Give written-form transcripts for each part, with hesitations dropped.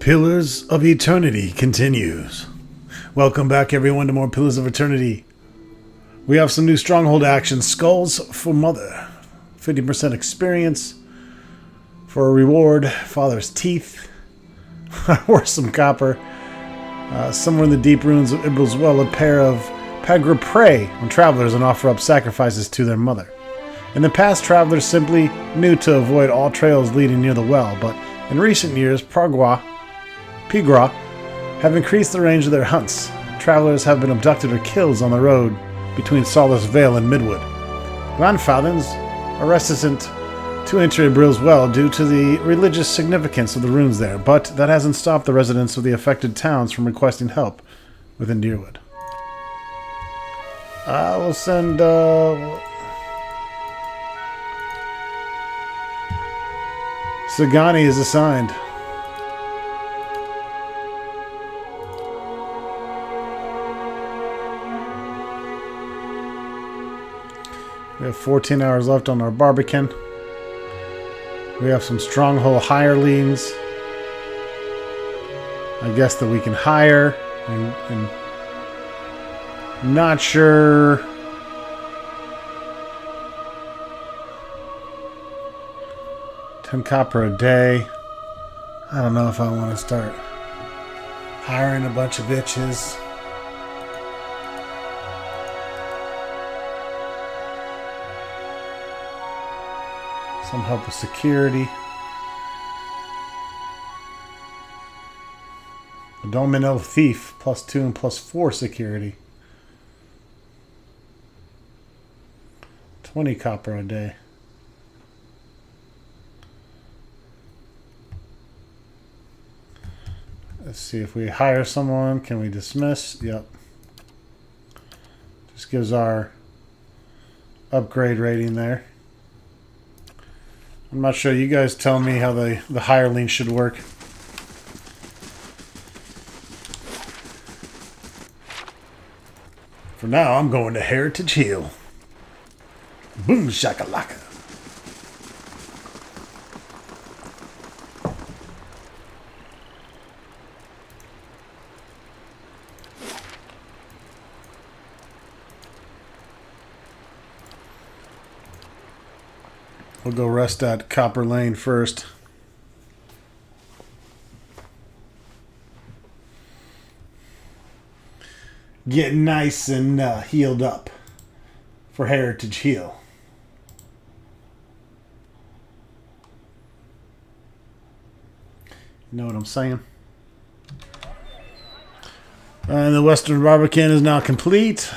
Pillars of Eternity continues. Welcome back, everyone, to more Pillars of Eternity. We have some new Stronghold actions. Skulls for Mother. 50% experience. For a reward, Father's Teeth. Or some copper. Somewhere in the deep ruins of Ibril's Well, a pair of Pagra prey on travelers and offer up sacrifices to their mother. In the past, travelers simply knew to avoid all trails leading near the well, but in recent years, Pigra have increased the range of their hunts. Travelers have been abducted or killed on the road between Solace Vale and Midwood. Grandfathers are reticent to enter Ibril's Well due to the religious significance of the runes there, but that hasn't stopped the residents of the affected towns from requesting help within Dyrwood. I will send, Sagani is assigned. We have 14 hours left on our Barbican. We have some Stronghold hirelings. I guess that we can hire. And not sure. $10 copper a day. I don't know if I want to start hiring a bunch of bitches. Some help with security. A Domino Thief, +2 and +4 security. 20 copper a day. Let's see if we hire someone. Can we dismiss? Yep. Just gives our upgrade rating there. I'm not sure. You guys tell me how the hireling should work. For now, I'm going to Heritage Hill. Boom shakalaka. We'll go rest at Copper Lane first. Get nice and healed up for Heritage Hill. You know what I'm saying? And the Western Barbican is now complete.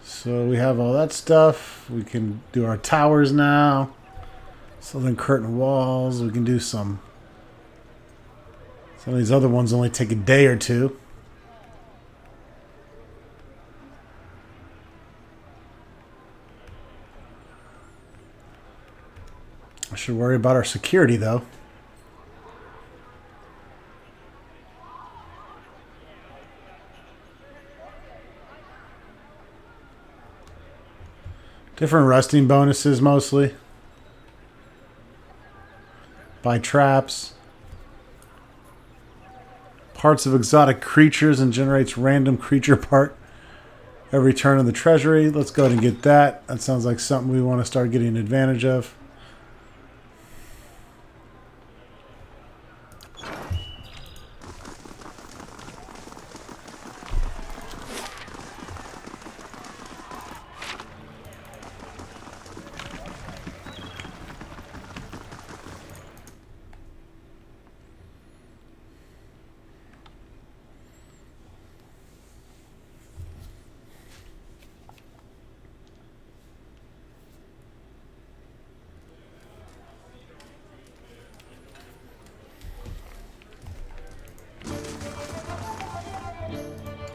So we have all that stuff. We can do our towers now. Southern curtain walls. We can do some of these other ones only take a day or two. I should worry about our security though. Different resting bonuses mostly. Buy traps. Parts of exotic creatures and generates random creature part every turn in the treasury. Let's go ahead and get that. That sounds like something we want to start getting advantage of.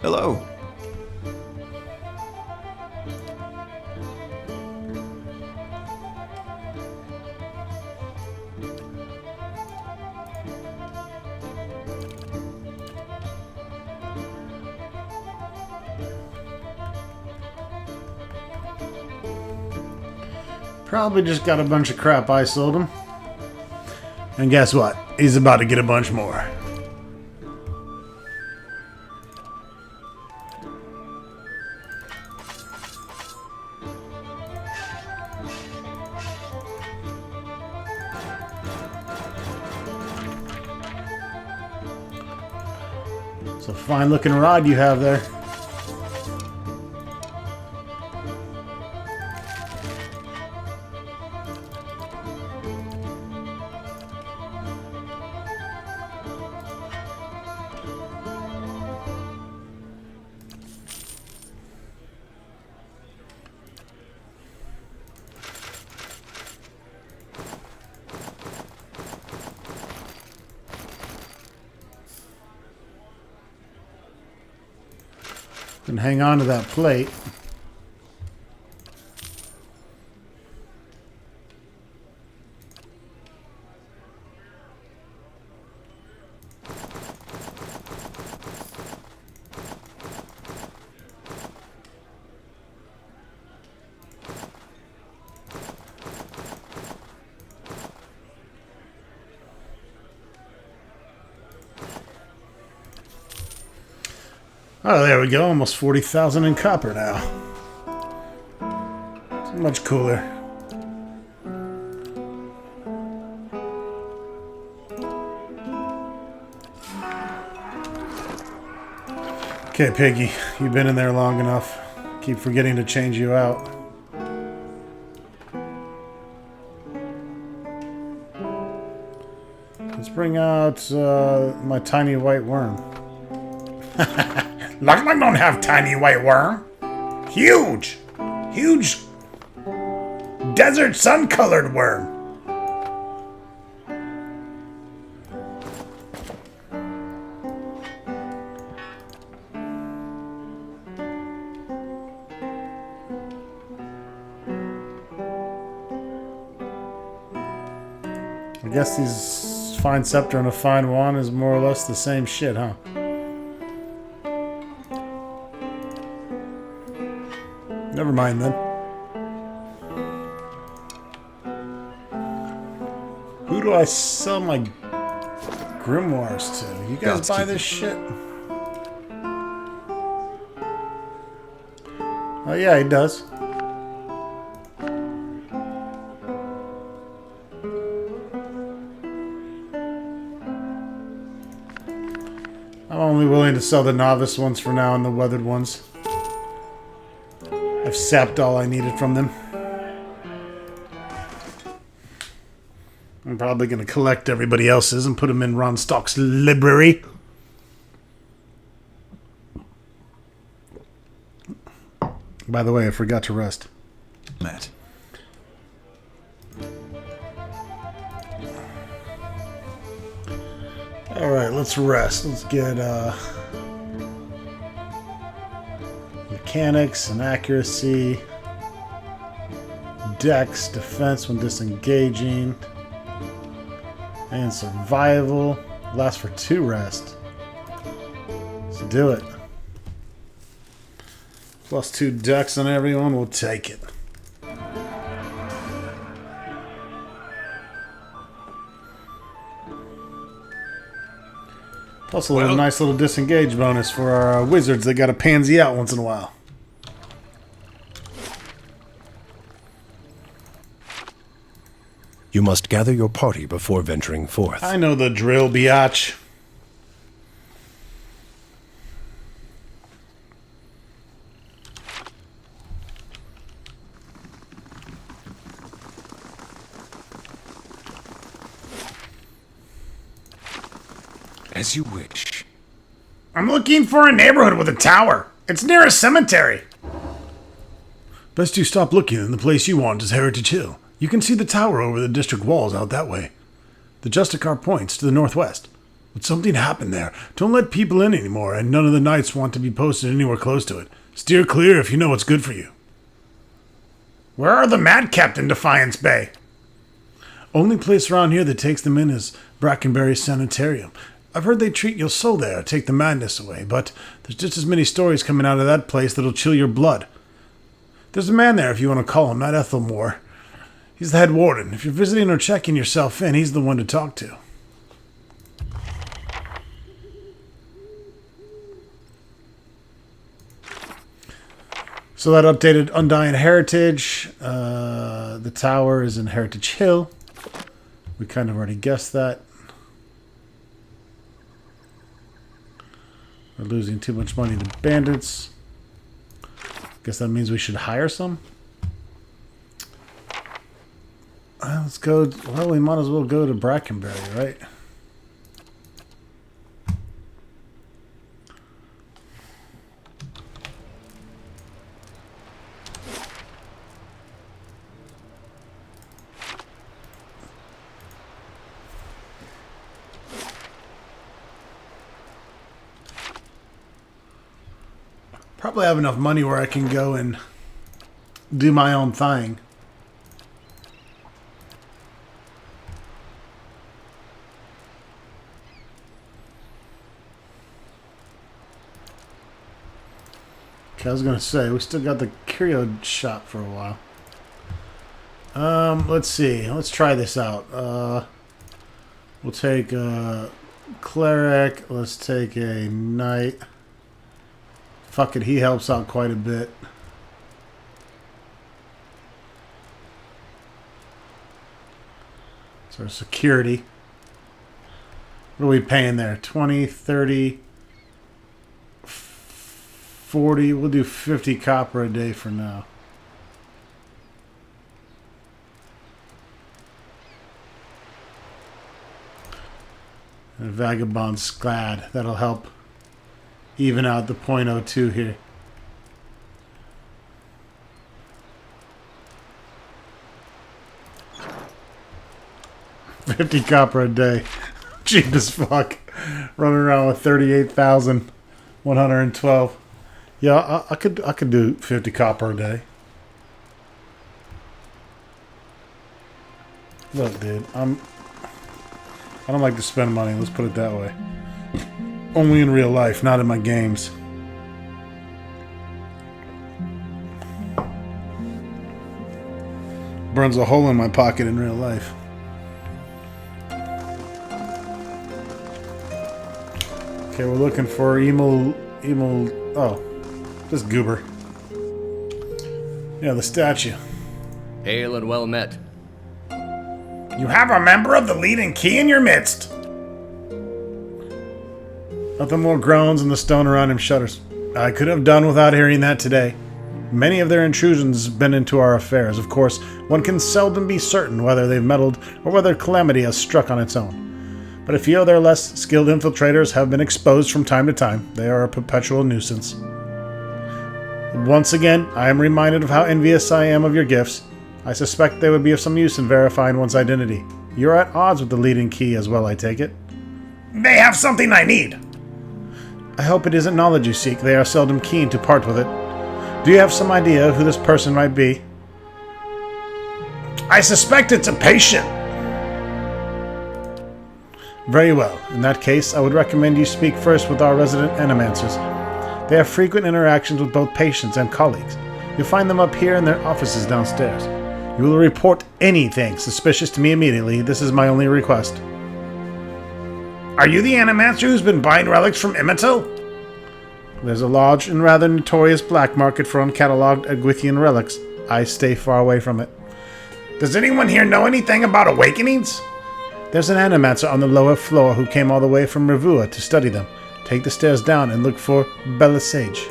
Hello. Probably just got a bunch of crap I sold him. And guess what? He's about to get a bunch more. It's a fine looking rod you have there. And hang on to that plate. Oh, there we go. Almost 40,000 in copper now. It's much cooler. Okay, Piggy. You've been in there long enough. Keep forgetting to change you out. Let's bring out my tiny white worm. Looks like I don't have tiny white worm. Huge! Huge desert sun-colored worm. I guess these fine scepter and a fine wand is more or less the same shit, huh? Never mind then. Who do I sell my grimoires to? You guys buy this shit? Oh yeah, he does. I'm only willing to sell the novice ones for now and the weathered ones. I've sapped all I needed from them. I'm probably going to collect everybody else's and put them in Ron Stock's library. By the way, I forgot to rest. Matt. Alright, let's rest. Let's get mechanics and accuracy, dex, defense when disengaging, and survival. Lasts for 2 rest. So do it. Plus 2 dex on everyone, we'll take it. Plus a little nice little disengage bonus for our wizards that got to pansy out once in a while. You must gather your party before venturing forth. I know the drill, biatch. As you wish. I'm looking for a neighborhood with a tower. It's near a cemetery. Best you stop looking, and the place you want is Heritage Hill. You can see the tower over the district walls out that way. The Justicar points to the northwest. But something happened there. Don't let people in anymore, and none of the knights want to be posted anywhere close to it. Steer clear if you know what's good for you. Where are the Madcapped in Defiance Bay? Only place around here that takes them in is Brackenbury Sanitarium. I've heard they treat your soul there, take the madness away, but there's just as many stories coming out of that place that'll chill your blood. There's a man there if you want to call him, not Ethelmore. He's the head warden. If you're visiting or checking yourself in, he's the one to talk to. So that updated Undying Heritage. The tower is in Heritage Hill. We kind of already guessed that. We're losing too much money to bandits. Guess that means we should hire some. Let's go. Well, we might as well go to Brackenberry, right? Probably have enough money where I can go and do my own thing. Okay, I was gonna say we still got the curio shop for a while. Let's see. Let's try this out. We'll take a cleric. Let's take a knight. Fuck it, he helps out quite a bit. So security. What are we paying there? 20, 30, 40. We'll do 50 copper a day for now. And a vagabond sklad. That'll help even out the .02 here. $50 copper a day. Cheap as fuck. Running around with 38,112. Yeah, I could do 50 copper a day. Look, dude, I don't like to spend money, let's put it that way. Only in real life, not in my games. Burns a hole in my pocket in real life. Okay, we're looking for oh, this goober. Yeah, the statue. Hail and well met. You have a member of the leading key in your midst. Nothing more groans and the stone around him shudders. I could have done without hearing that today. Many of their intrusions have been into our affairs. Of course, one can seldom be certain whether they've meddled or whether calamity has struck on its own. But a few of their less skilled infiltrators have been exposed from time to time. They are a perpetual nuisance. Once again, I am reminded of how envious I am of your gifts. I suspect they would be of some use in verifying one's identity. You're at odds with the leading key as well, I take it. They have something I need! I hope it isn't knowledge you seek. They are seldom keen to part with it. Do you have some idea who this person might be? I suspect it's a patient. Very well. In that case, I would recommend you speak first with our resident animancers. They have frequent interactions with both patients and colleagues. You'll find them up here in their offices downstairs. You will report anything suspicious to me immediately. This is my only request. Are you the animancer who's been buying relics from Immatil? There's a large and rather notorious black market for uncatalogued Aguithian relics. I stay far away from it. Does anyone here know anything about awakenings? There's an animancer on the lower floor who came all the way from Rivua to study them. Take the stairs down and look for Bella Sage.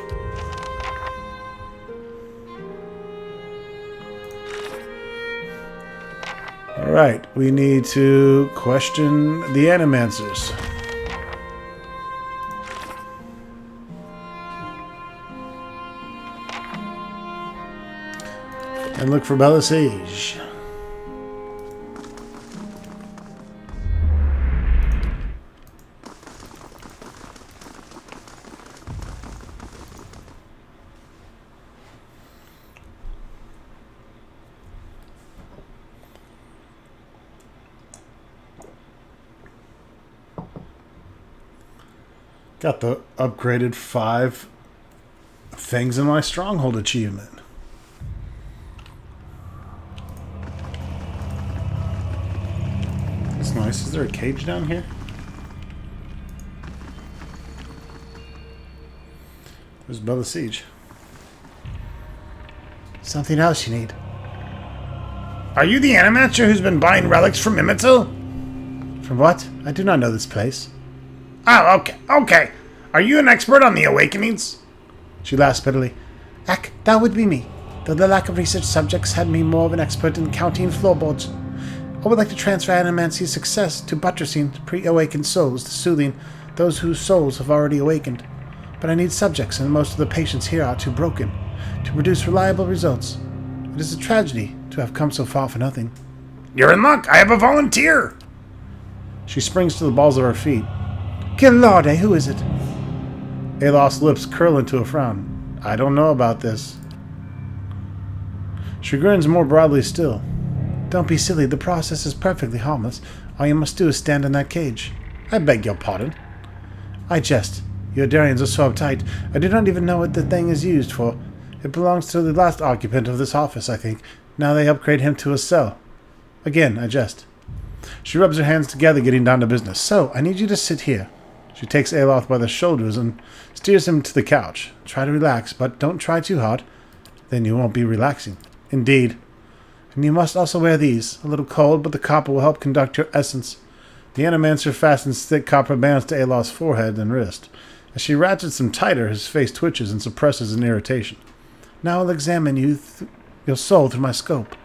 Alright, we need to question the animancers. And look for Bella Sage. Got the upgraded 5 things in my stronghold achievement. That's nice. Is there a cage down here? There's Bella Siege. Something else you need. Are you the Animator who's been buying relics from Mimito? From what? I do not know this place. Oh, okay. Are you an expert on the Awakenings? She laughed bitterly. Heck, that would be me, though the lack of research subjects had me more of an expert in counting floorboards. I would like to transfer Animancy's success to buttressing pre-awakened souls to soothing those whose souls have already awakened. But I need subjects, and most of the patients here are too broken to produce reliable results. It is a tragedy to have come so far for nothing. You're in luck. I have a volunteer. She springs to the balls of her feet. Good Lord, who is it? Alos's lips curl into a frown. I don't know about this. She grins more broadly still. Don't be silly. The process is perfectly harmless. All you must do is stand in that cage. I beg your pardon. I jest. Your Darians are so uptight. I do not even know what the thing is used for. It belongs to the last occupant of this office, I think. Now they upgrade him to a cell. Again, I jest. She rubs her hands together, getting down to business. So, I need you to sit here. She takes Aloth by the shoulders and steers him to the couch. Try to relax, but don't try too hard. Then you won't be relaxing. Indeed. And you must also wear these. A little cold, but the copper will help conduct your essence. The Animancer fastens thick copper bands to Aloth's forehead and wrist. As she ratchets them tighter, his face twitches and suppresses an irritation. Now I'll examine your soul through my scope.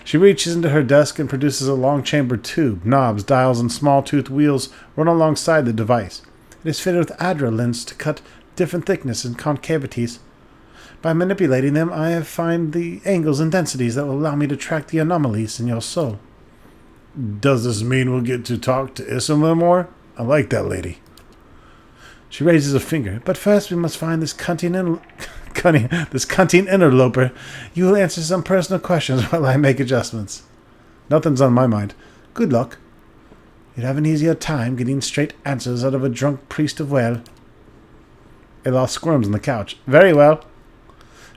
She reaches into her desk and produces a long-chambered tube. Knobs, dials, and small-toothed wheels run alongside the device. It is fitted with Adra lens to cut different thickness and concavities. By manipulating them, I have found the angles and densities that will allow me to track the anomalies in your soul. Does this mean we'll get to talk to Isma more? I like that lady. She raises a finger. But first we must find this cunting interloper. You will answer some personal questions while I make adjustments. Nothing's on my mind. Good luck. You'd have an easier time getting straight answers out of a drunk priest of Well. Aloth squirms on the couch. Very well.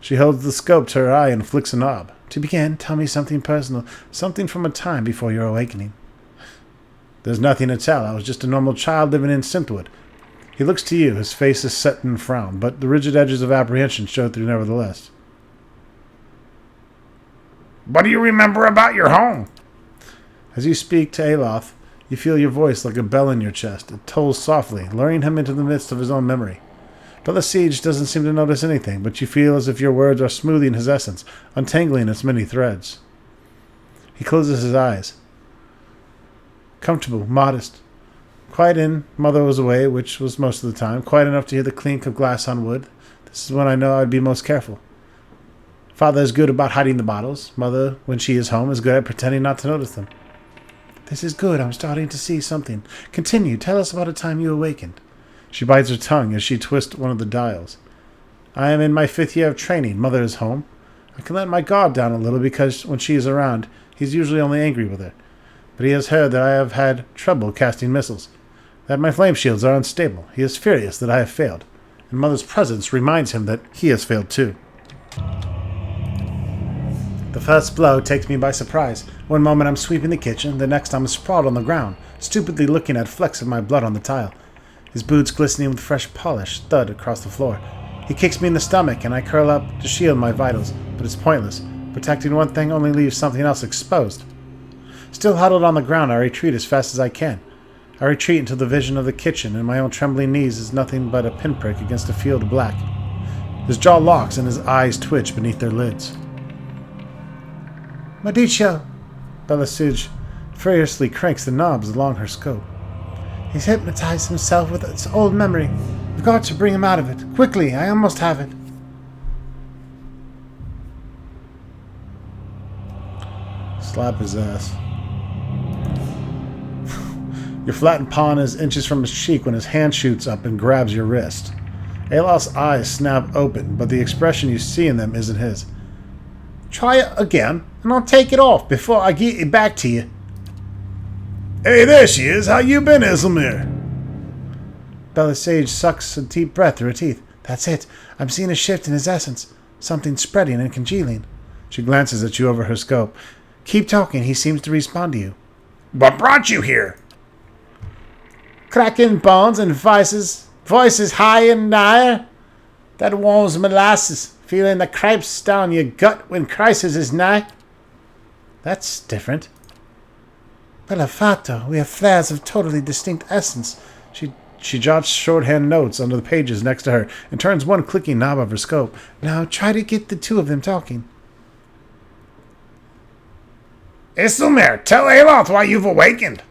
She holds the scope to her eye and flicks a knob. To begin, tell me something personal, something from a time before your awakening. There's nothing to tell. I was just a normal child living in Synthwood. He looks to you. His face is set in frown, but the rigid edges of apprehension show through nevertheless. What do you remember about your home? As you speak to Aloth, you feel your voice like a bell in your chest. It tolls softly, luring him into the midst of his own memory. Bella Siege doesn't seem to notice anything, but you feel as if your words are smoothing his essence, untangling its many threads. He closes his eyes. Comfortable, modest. Quiet in, Mother was away, which was most of the time. Quiet enough to hear the clink of glass on wood. This is when I know I'd be most careful. Father is good about hiding the bottles. Mother, when she is home, is good at pretending not to notice them. This is good. I'm starting to see something. Continue. Tell us about a time you awakened. She bites her tongue as she twists one of the dials. I am in my 5th year of training. Mother is home. I can let my guard down a little because when she is around, he's usually only angry with her. But he has heard that I have had trouble casting missiles, that my flame shields are unstable. He is furious that I have failed, and Mother's presence reminds him that he has failed too. The first blow takes me by surprise. One moment I'm sweeping the kitchen, the next I'm sprawled on the ground, stupidly looking at flecks of my blood on the tile. His boots glistening with fresh polish thud across the floor. He kicks me in the stomach, and I curl up to shield my vitals, but it's pointless. Protecting one thing only leaves something else exposed. Still huddled on the ground, I retreat as fast as I can. I retreat until the vision of the kitchen and my own trembling knees is nothing but a pinprick against a field of black. His jaw locks and his eyes twitch beneath their lids. Medicio! Bella Siege furiously cranks the knobs along her scope. He's hypnotized himself with its old memory. We've got to bring him out of it. Quickly, I almost have it. Slap his ass. Your flattened palm is inches from his cheek when his hand shoots up and grabs your wrist. Aloth's eyes snap open, but the expression you see in them isn't his. Try it again, and I'll take it off before I get it back to you. Hey, there she is. How you been, Islamir? Bella Sage sucks a deep breath through her teeth. That's it. I'm seeing a shift in his essence. Something spreading and congealing. She glances at you over her scope. Keep talking. He seems to respond to you. What brought you here? Cracking bones and voices high and nigher. That warms molasses, feeling the cripes down your gut when crisis is nigh. That's different. Bella fatto, we have flares of totally distinct essence. She jots shorthand notes onto the pages next to her and turns one clicking knob of her scope. Now try to get the two of them talking. Isilmer, tell Aloth why you've awakened.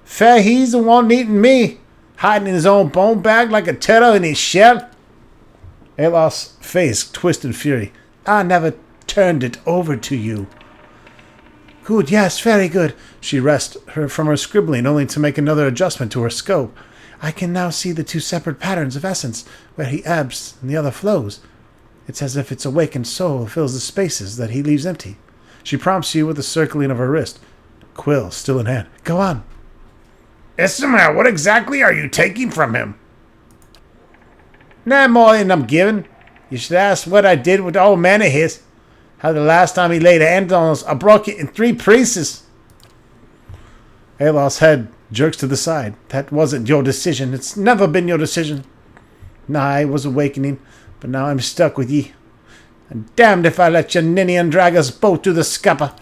Fair he's the one eating me, hiding in his own bone bag like a turtle in his shell. Aloth's face twisted in fury. I never turned it over to you. Good, yes, very good. She rests her from her scribbling, only to make another adjustment to her scope. I can now see the two separate patterns of essence, where he ebbs and the other flows. It's as if its awakened soul fills the spaces that he leaves empty. She prompts you with a circling of her wrist. Quill, still in hand. Go on. Ismael, what exactly are you taking from him? No more than I'm giving. You should ask what I did with the old man of his. How the last time he laid a hand on us, I broke it in 3 pieces. Aloth's head jerks to the side. That wasn't your decision. It's never been your decision. Nah, I was awakening, but now I'm stuck with ye. And damned if I let your Ninian drag us both to the scupper.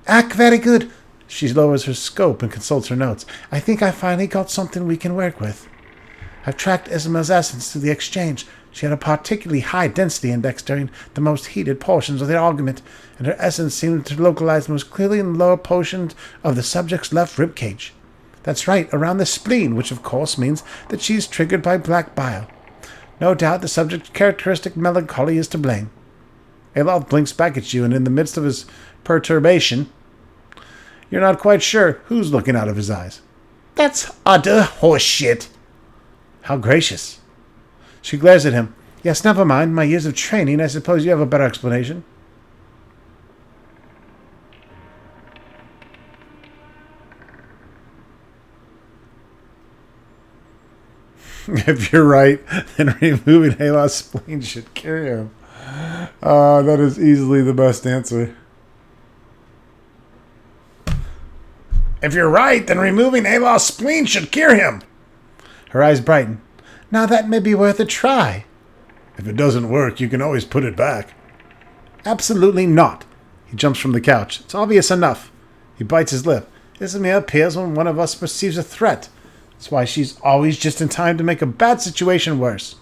Ack, very good. She lowers her scope and consults her notes. I think I finally got something we can work with. I've tracked Ismael's essence to the exchange. She had a particularly high density index during the most heated portions of the argument, and her essence seemed to localize most clearly in the lower portion of the subject's left ribcage. That's right, around the spleen, which of course means that she's triggered by black bile. No doubt the subject's characteristic melancholy is to blame. Aloth blinks back at you, and in the midst of his perturbation, you're not quite sure who's looking out of his eyes. That's utter horseshit. How gracious. She glares at him. Yes, never mind. My years of training. I suppose you have a better explanation. If you're right, then removing Aloth's spleen should cure him. That is easily the best answer. If you're right, then removing Aloth's spleen should cure him. Her eyes brighten. Now that may be worth a try. If it doesn't work, you can always put it back. Absolutely not. He jumps from the couch. It's obvious enough. He bites his lip. Ismir appears when one of us perceives a threat. That's why she's always just in time to make a bad situation worse.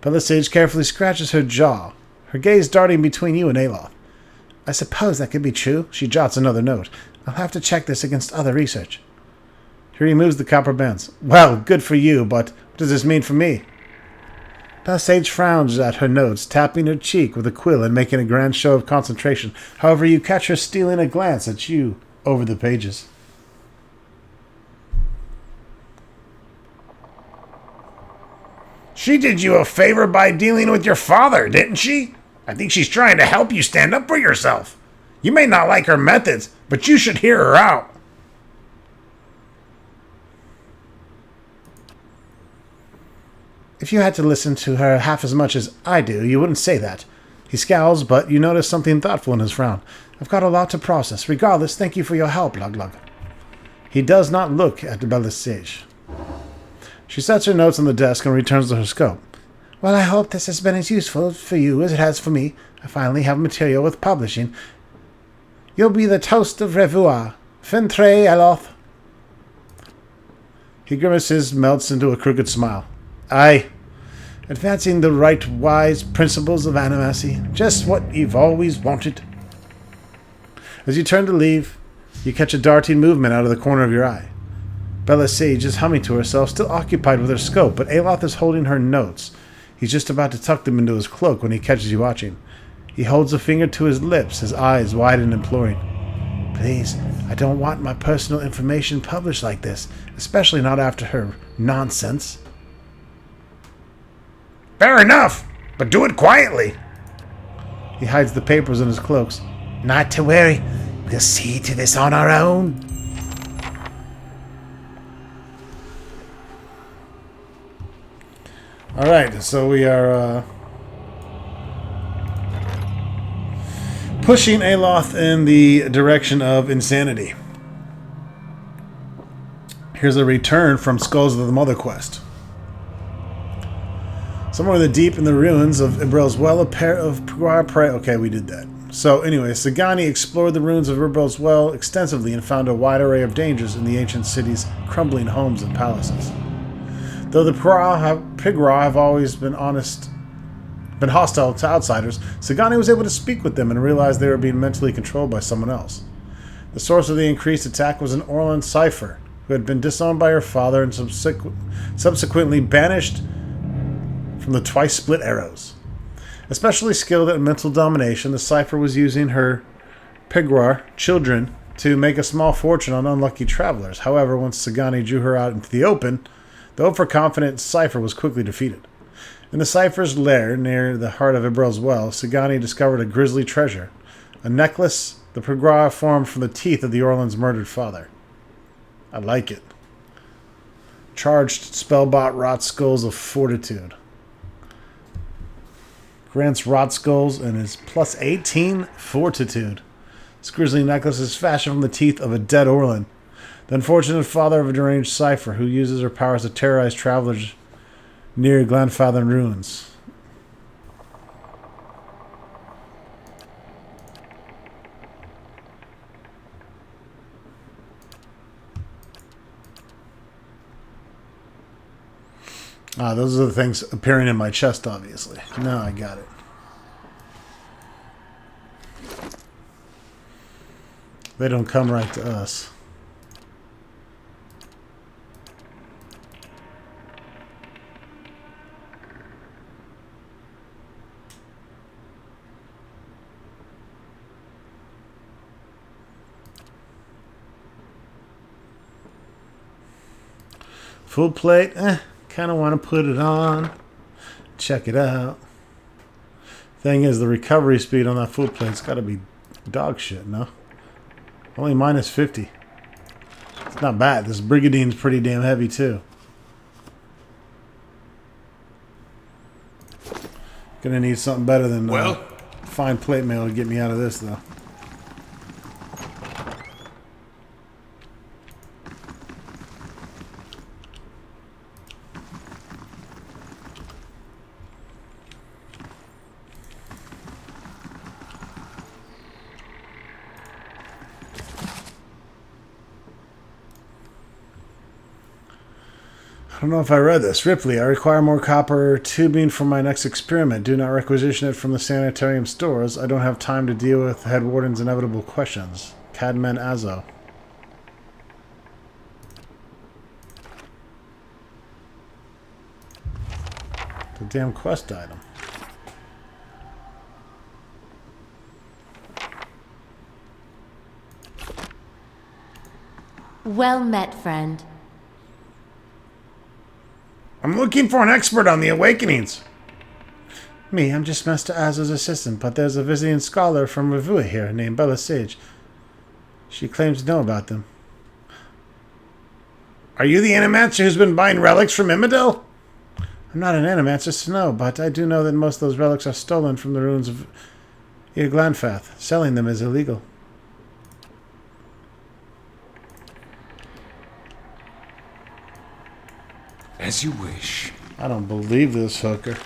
Belisage carefully scratches her jaw, her gaze darting between you and Aloth. I suppose that could be true. She jots another note. I'll have to check this against other research. He removes the copper bands. Well, good for you, but what does this mean for me? Belisage frowns at her notes, tapping her cheek with a quill and making a grand show of concentration. However, you catch her stealing a glance at you over the pages. She did you a favor by dealing with your father, didn't she? I think she's trying to help you stand up for yourself. You may not like her methods, but you should hear her out. If you had to listen to her half as much as I do, you wouldn't say that. He scowls, but you notice something thoughtful in his frown. I've got a lot to process. Regardless, thank you for your help, Lug-Lug. He does not look at Belisage. She sets her notes on the desk and returns to her scope. Well, I hope this has been as useful for you as it has for me. I finally have material with publishing. You'll be the toast of revoir. Fintre, Aloth. He grimaces, melts into a crooked smile. Aye, advancing the right wise principles of animacy, just what you've always wanted. As you turn to leave, you catch a darting movement out of the corner of your eye. Belisage is humming to herself, still occupied with her scope, but Aloth is holding her notes. He's just about to tuck them into his cloak when he catches you watching. He holds a finger to his lips, his eyes wide and imploring. Please, I don't want my personal information published like this, especially not after her nonsense. Fair enough, but do it quietly. He hides the papers in his cloaks. Not to worry. We'll see to this on our own. Alright, so we are pushing Aloth in the direction of insanity. Here's a return from Skulls of the Mother quest. Somewhere in the deep in the ruins of Ibril's Well, a pair of prey. Okay, we did that. So anyway, Sagani explored the ruins of Ibril's Well extensively and found a wide array of dangers in the ancient city's crumbling homes and palaces. Though the Pigra have always been hostile to outsiders, Sagani was able to speak with them and realized they were being mentally controlled by someone else. The source of the increased attack was an Orlan Cipher, who had been disowned by her father and subsequently banished from the twice-split arrows. Especially skilled at mental domination, the Cipher was using her Pigra children to make a small fortune on unlucky travelers. However, once Sagani drew her out into the open, the overconfident Cipher was quickly defeated. In the Cipher's lair, near the heart of Ibril's Well, Sagani discovered a grisly treasure, a necklace the Pigra formed from the teeth of the Orlan's murdered father. I like it. Charged Spellbot Rot Skulls of Fortitude. Grants Rot Skulls and is plus 18 Fortitude. This grisly necklace is fashioned from the teeth of a dead Orlan, the unfortunate father of a deranged Cipher who uses her powers to terrorize travelers near Glanfathen ruins. Those are the things appearing in my chest, obviously. Now I got it. They don't come right to us. Full plate, kind of want to put it on, check it out. Thing is, the recovery speed on that full plate's got to be dog shit, no? Only minus 50. It's not bad. This Brigadine's pretty damn heavy, too. Gonna need something better than fine plate mail to get me out of this, though. I don't know if I read this. Ripley, I require more copper tubing for my next experiment. Do not requisition it from the sanitarium stores. I don't have time to deal with Head Warden's inevitable questions. Cadman Azo. It's a damn quest item. Well met, friend. I'm looking for an expert on the Awakenings. Me, I'm just Master Azo's assistant, but there's a visiting scholar from Revua here named Bella Sage. She claims to know about them. Are you the Animancer who's been buying relics from Imidel? I'm not an Animancer, no, but I do know that most of those relics are stolen from the ruins of Glanfath. Selling them is illegal. As you wish. I don't believe this hooker.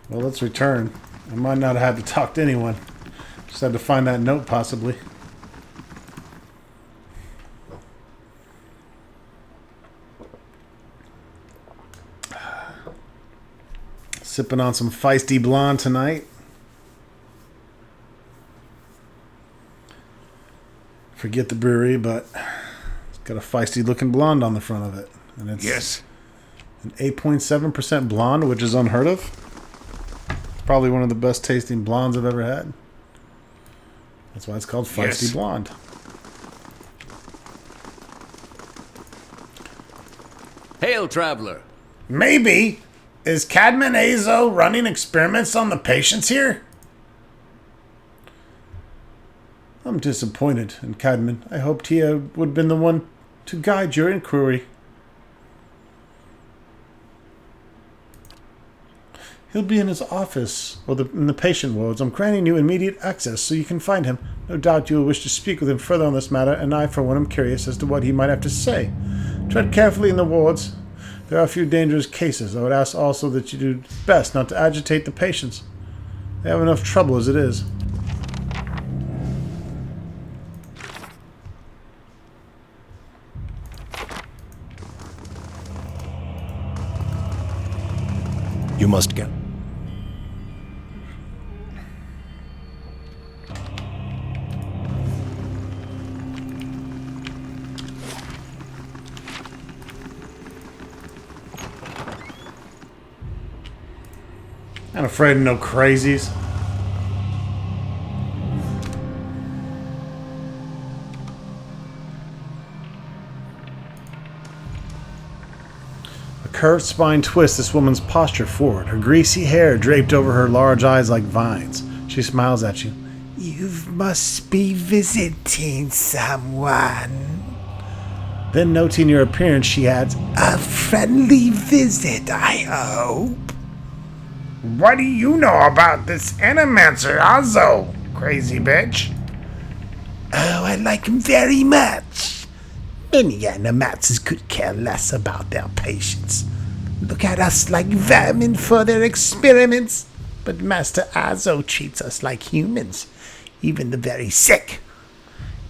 Well, let's return. I might not have had to talk to anyone. Just had to find that note, possibly. Sipping on some feisty blonde tonight. Forget the brewery, but it's got a feisty looking blonde on the front of it. And it's an 8.7% blonde, which is unheard of. Probably one of the best tasting blondes I've ever had. That's why it's called Feisty Blonde. Hail, traveler. Maybe. Is Cadman Azo running experiments on the patients here? I'm disappointed in Cadman. I hoped he would have been the one to guide your inquiry. He'll be in his office, or in the patient wards. I'm granting you immediate access so you can find him. No doubt you will wish to speak with him further on this matter, and I, for one, am curious as to what he might have to say. Tread carefully in the wards. There are a few dangerous cases. I would ask also that you do best not to agitate the patients. They have enough trouble as it is. You must go. I'm afraid of no crazies. A curved spine twists this woman's posture forward, her greasy hair draped over her large eyes like vines. She smiles at you. You must be visiting someone. Then, noting your appearance, she adds, A friendly visit, I hope. What do you know about this Animancer, Azo, crazy bitch? Oh, I like him very much. Many Animancers could care less about their patients. Look at us like vermin for their experiments. But Master Azo treats us like humans, even the very sick.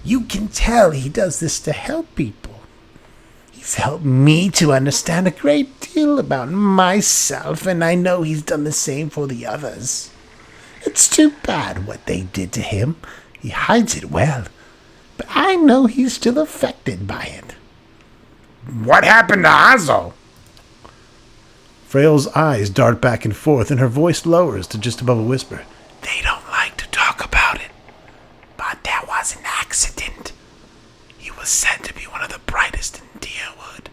You can tell he does this to help people. He's helped me to understand a great deal about myself, and I know he's done the same for the others. It's too bad what they did to him. He hides it well, but I know he's still affected by it. What happened to Azo? Frail's eyes dart back and forth, and her voice lowers to just above a whisper. They don't like to talk about it, but there was an accident. He was said to be one of the brightest in Deerwood.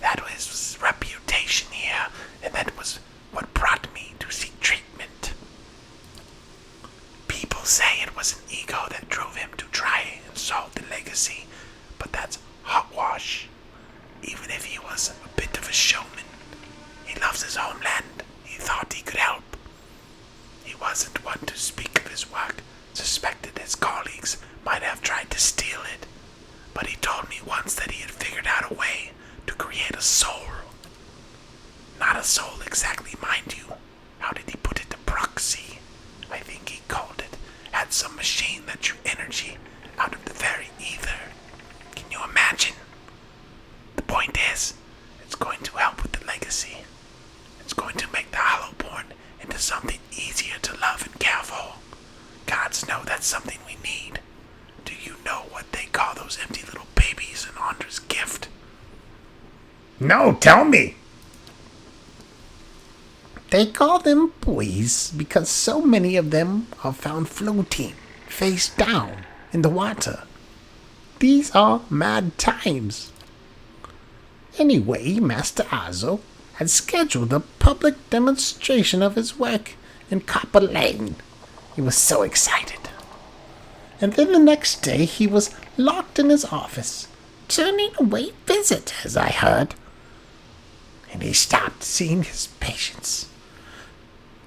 That was his reputation here, and that was what brought me to seek treatment. People say it was an ego that drove him to try and solve the legacy, but that's hogwash. Even if he was a bit of a showman, he loves his homeland. He thought he could help. He wasn't one to speak of his work, suspected his colleagues might have tried to steal it, but he told me once that he had figured out a way to create a soul. Not a soul exactly, mind you. How did he put it? A proxy, I think he called it. Had some machine that drew energy out of the very ether. Can you imagine? The point is, it's going to help with the legacy. It's going to make the Hollowborn into something easier to love and care for. Gods know that's something we need. Do you know what they call those empty little babies in Andra's gift? No, tell me. They call them boys because so many of them are found floating, face down, in the water. These are mad times. Anyway, Master Azo had scheduled a public demonstration of his work in Copper Lane. He was so excited. And then the next day he was locked in his office, turning away visitors, I heard. And he stopped seeing his patients.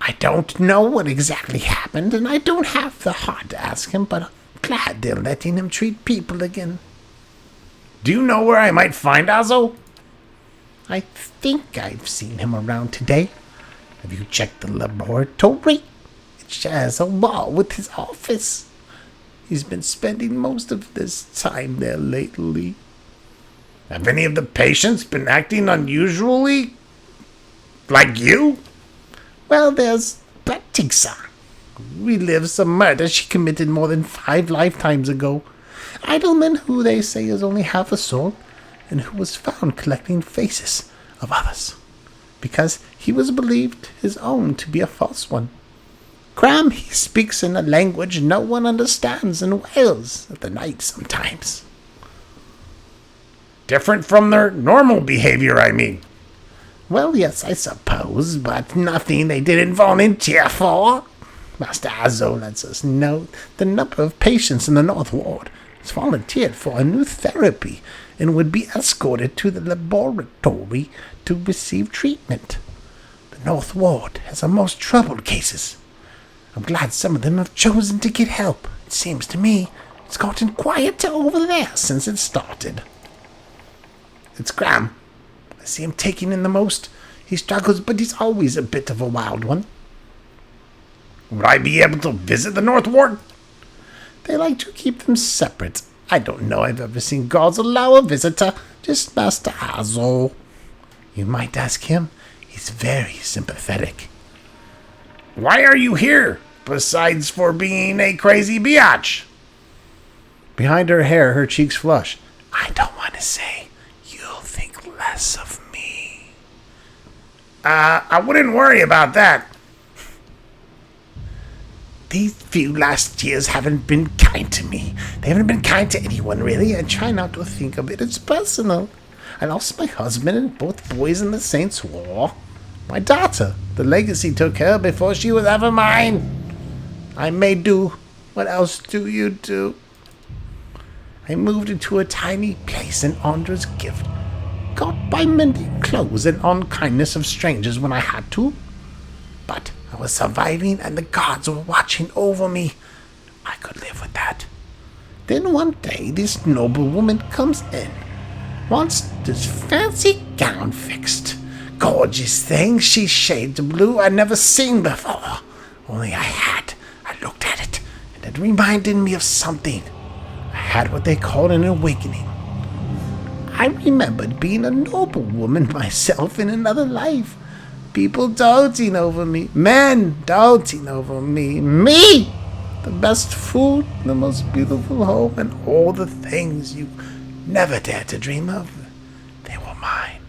I don't know what exactly happened, and I don't have the heart to ask him, but I'm glad they're letting him treat people again. Do you know where I might find Azo? I think I've seen him around today. Have you checked the laboratory? It shares a wall with his office. He's been spending most of this time there lately. Have any of the patients been acting unusually? Like you? Well, there's Batixa. Relives a murder she committed more than 5 lifetimes ago. Idleman, who they say is only half a soul, and who was found collecting faces of others, because he was believed his own to be a false one. Cram, he speaks in a language no one understands and wails at the night sometimes. Different from their normal behavior, I mean. Well, yes, I suppose, but nothing they didn't volunteer for. Master Azo lets us know the number of patients in the North Ward has volunteered for a new therapy, and would be escorted to the laboratory to receive treatment. The North Ward has our most troubled cases. I'm glad some of them have chosen to get help. It seems to me it's gotten quieter over there since it started. It's Graham. I see him taking in the most. He struggles, but he's always a bit of a wild one. Would I be able to visit the North Ward? They like to keep them separate. I don't know I've ever seen guards allow a visitor, just Master Hazel. You might ask him. He's very sympathetic. Why are you here, besides for being a crazy biatch? Behind her hair, her cheeks flush. I don't want to say. You'll think less of me. I wouldn't worry about that. These few last years haven't been kind to me. They haven't been kind to anyone, really. I try not to think of it as personal. I lost my husband and both boys in the Saints' War. My daughter, the legacy took her before she was ever mine. I may do. What else do you do? I moved into a tiny place in Andra's gift. Got by mending clothes and on kindness of strangers when I had to. But I was surviving and the gods were watching over me. I could live with that. Then one day this noble woman comes in. Wants this fancy gown fixed. Gorgeous thing, she's shades of blue I'd never seen before. Only I looked at it, and it reminded me of something. I had what they call an awakening. I remembered being a noble woman myself in another life. People doting over me. Men doting over me. Me! The best food, the most beautiful home, and all the things you never dared to dream of. They were mine.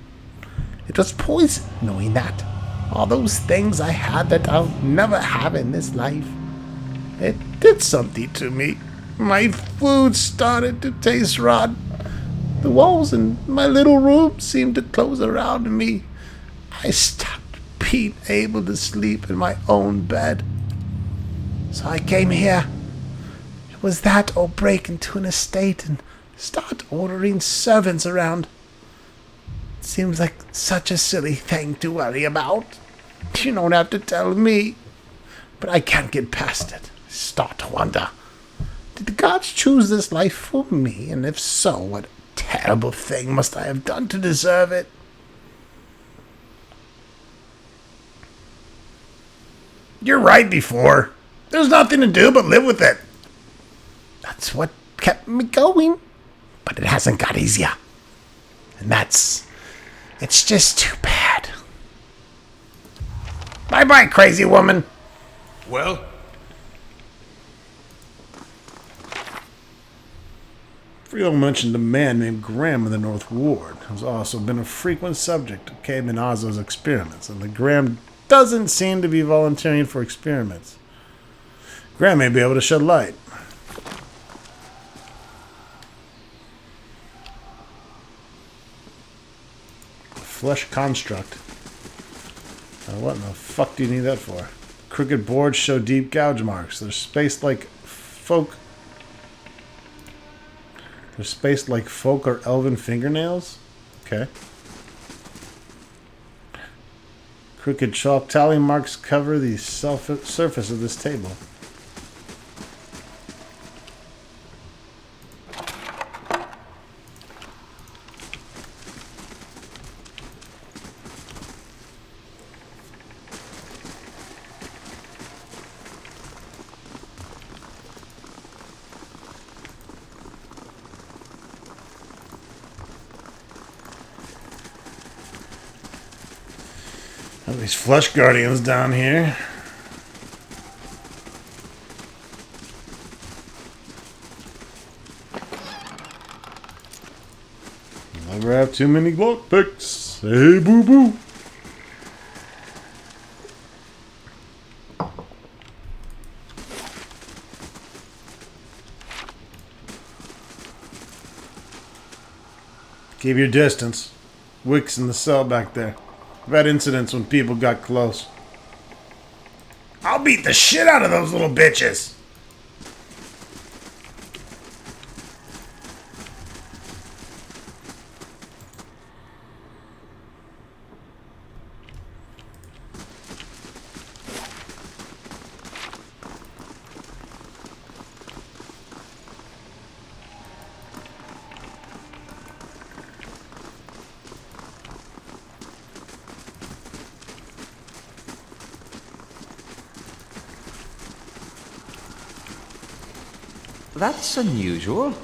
It was poison, knowing that. All those things I had that I'll never have in this life. It did something to me. My food started to taste rotten. The walls in my little room seemed to close around me. I stopped being able to sleep in my own bed. So I came here. It was that or break into an estate and start ordering servants around. It seems like such a silly thing to worry about. You don't have to tell me. But I can't get past it. I start to wonder. Did the gods choose this life for me? And if so, what terrible thing must I have done to deserve it? You're right before. There's nothing to do but live with it. That's what kept me going. But it hasn't got easier. And it's just too bad. Bye-bye, crazy woman. Well, Friel mentioned a man named Graham in the North Ward, who's also been a frequent subject of Cabe Minazo's experiments, and the Graham doesn't seem to be volunteering for experiments. Graham may be able to shed light. Flesh construct. What in the fuck do you need that for? Crooked boards show deep gouge marks. They're spaced like folk or elven fingernails? Okay. Crooked chalk tally marks cover the surface of this table. These flesh guardians down here. Never have too many Glock picks. Hey, boo boo. Keep your distance. Wick's in the cell back there. I've had incidents when people got close. I'll beat the shit out of those little bitches. That's unusual.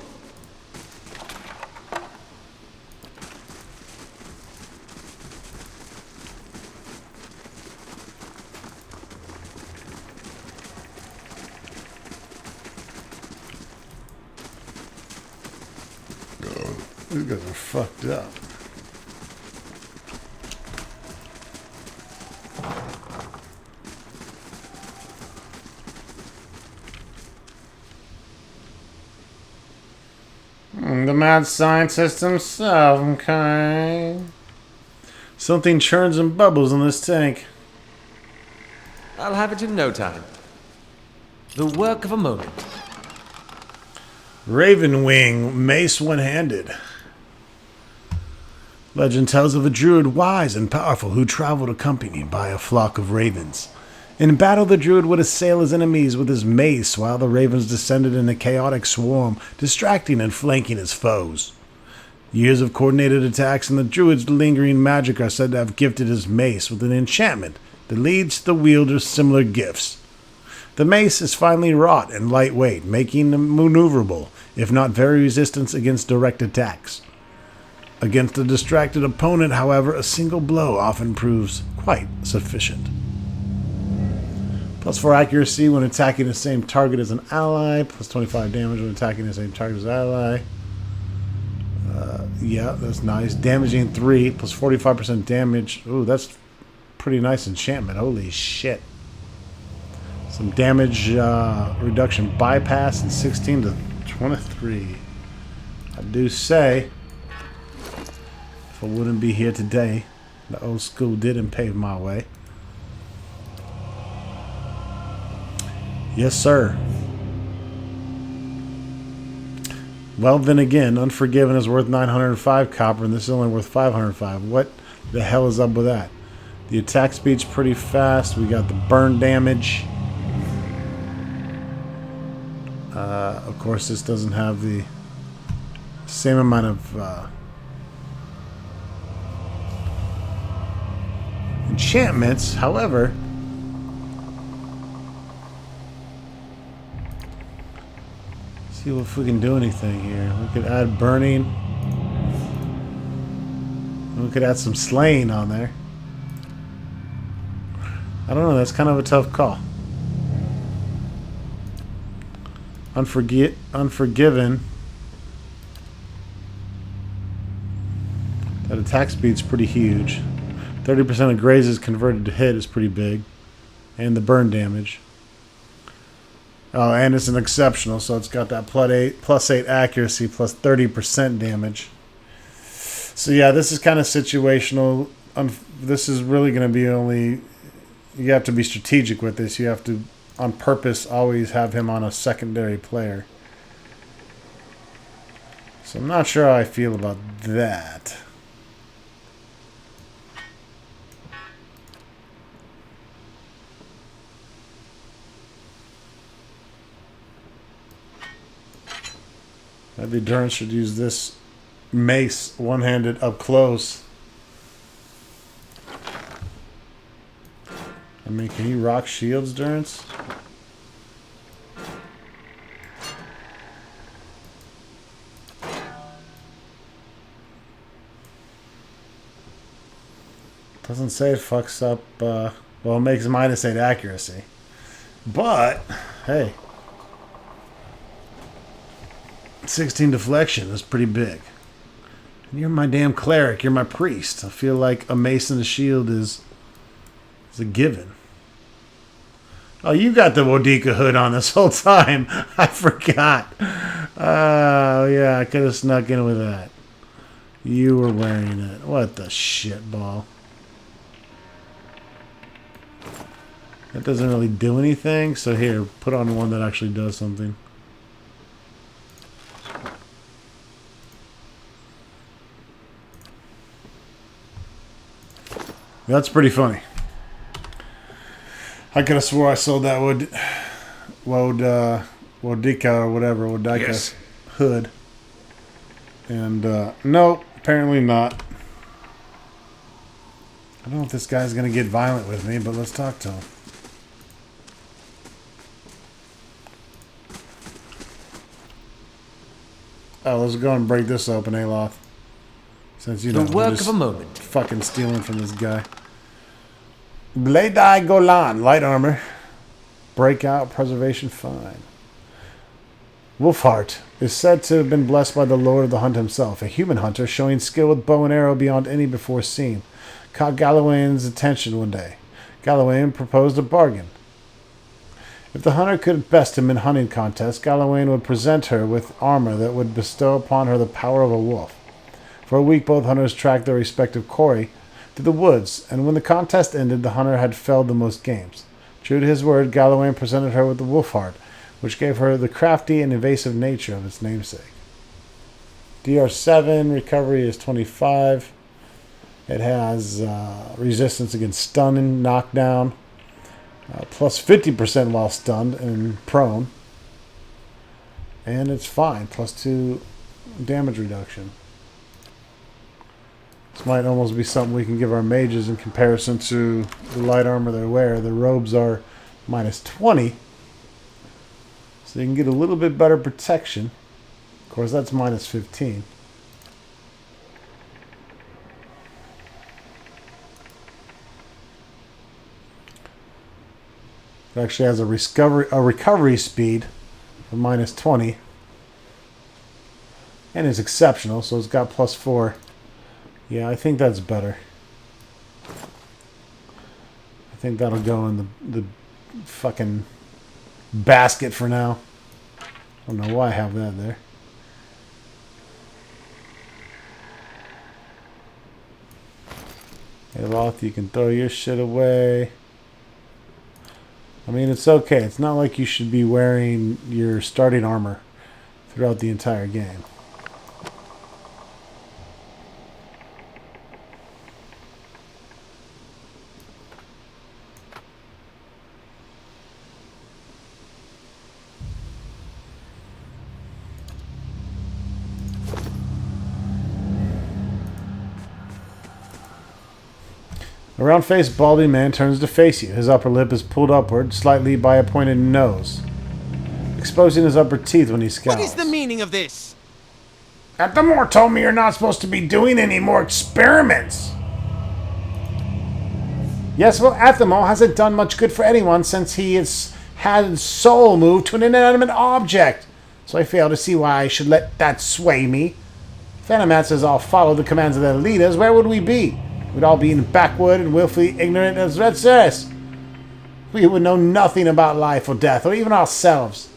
These guys are fucked up. The mad scientist himself, okay. Something churns and bubbles in this tank. I'll have it in no time. The work of a moment. Raven Wing, mace one-handed. Legend tells of a druid wise and powerful who traveled accompanied by a flock of ravens. In battle, the druid would assail his enemies with his mace while the ravens descended in a chaotic swarm, distracting and flanking his foes. Years of coordinated attacks and the druid's lingering magic are said to have gifted his mace with an enchantment that leads the wielder similar gifts. The mace is finely wrought and lightweight, making them maneuverable, if not very resistant against direct attacks. Against a distracted opponent, however, a single blow often proves quite sufficient. +4 accuracy when attacking the same target as an ally. +25 damage when attacking the same target as an ally. Yeah, that's nice. Damaging 3, +45% damage. Ooh, that's pretty nice enchantment. Holy shit. Some damage reduction bypass and 16 to 23. I do say, if I wouldn't be here today, the old school didn't pave my way. Yes, sir. Well, then again, Unforgiven is worth 905 copper, and this is only worth 505. What the hell is up with that? The attack speed's pretty fast. We got the burn damage. Of course, this doesn't have the same amount of enchantments. However, see if we can do anything here. We could add burning. We could add some slaying on there. I don't know. That's kind of a tough call. Unforgiven. That attack speed's pretty huge. 30% of grazes converted to hit is pretty big. And the burn damage. Oh, and it's an exceptional, so it's got that +8 accuracy, +30% damage. So yeah, this is kind of situational. This is really going to be only... You have to be strategic with this. You have to, on purpose, always have him on a secondary player. So I'm not sure how I feel about that. Maybe Durance should use this mace one-handed up close. I mean, can you rock shields, Durance? Doesn't say it fucks up, well, it makes -8 accuracy. But, hey. 16 deflection is pretty big. And you're my damn cleric. You're my priest. I feel like a mace and a shield is a given. Oh, you got the Wodika hood on this whole time. I forgot. Oh, yeah, I could have snuck in with that. You were wearing it. What the shit ball. That doesn't really do anything. So here, put on one that actually does something. That's pretty funny. I could have swore I sold that Wodika or whatever, Wodika Yes. hood. And, no, apparently not. I don't know if this guy's going to get violent with me, but let's talk to him. Oh, let's go and break this open, Aloth. Since you know, The we're work just of a moment. fucking stealing from this guy. Bledai Golan, light armor. Breakout, preservation, fine. Wolfheart is said to have been blessed by the Lord of the Hunt himself, a human hunter showing skill with bow and arrow beyond any before seen. Caught Galawain's attention one day. Galawain proposed a bargain. If the hunter could best him in hunting contests, Galawain would present her with armor that would bestow upon her the power of a wolf. For a week, both hunters tracked their respective quarry through the woods, and when the contest ended, the hunter had felled the most games. True to his word, Galawain presented her with the wolf heart, which gave her the crafty and evasive nature of its namesake. DR7, recovery is 25. It has resistance against stun and knockdown, plus 50% while stunned and prone. And it's fine, plus 2 damage reduction. This might almost be something we can give our mages in comparison to the light armor they wear. The robes are minus 20. So you can get a little bit better protection. Of course, that's minus 15. It actually has a recovery speed of minus 20. And is exceptional, so it's got plus 4. Yeah, I think that's better. I think that'll go in the fucking basket for now. I don't know why I have that there. Hey, Loth, you can throw your shit away. I mean, it's okay. It's not like you should be wearing your starting armor throughout the entire game. A round-faced, balding man turns to face you. His upper lip is pulled upward, slightly by a pointed nose, exposing his upper teeth when he scowls. What is the meaning of this? Athamor told me you're not supposed to be doing any more experiments. Yes, well, Athamor hasn't done much good for anyone since he has had his soul moved to an inanimate object. So I fail to see why I should let that sway me. If Animats all follow the commands of their leaders, where would we be? We'd all be in backwood and willfully ignorant as Red Ceres. We would know nothing about life or death, or even ourselves.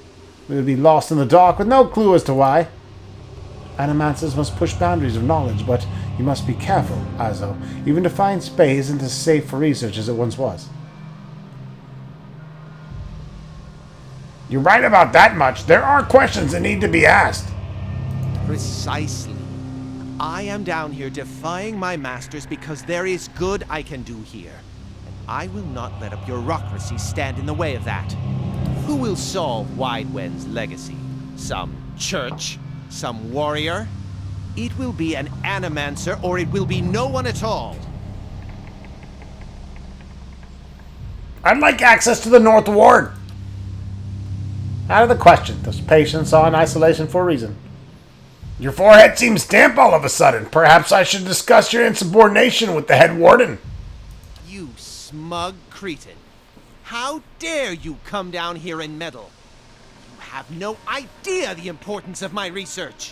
We would be lost in the dark with no clue as to why. Animances must push boundaries of knowledge, but you must be careful, Azo. Even to find space isn't as safe for research as it once was. You're right about that much. There are questions that need to be asked. Precisely. I am down here defying my masters because there is good I can do here. And I will not let a bureaucracy stand in the way of that. Who will solve Widewen's legacy? Some church? Some warrior? It will be an Animancer, or it will be no one at all. I'd like access to the North Ward. Out of the question. Those patients are in isolation for a reason. Your forehead seems damp all of a sudden. Perhaps I should discuss your insubordination with the head warden. You smug cretin. How dare you come down here and meddle? You have no idea the importance of my research.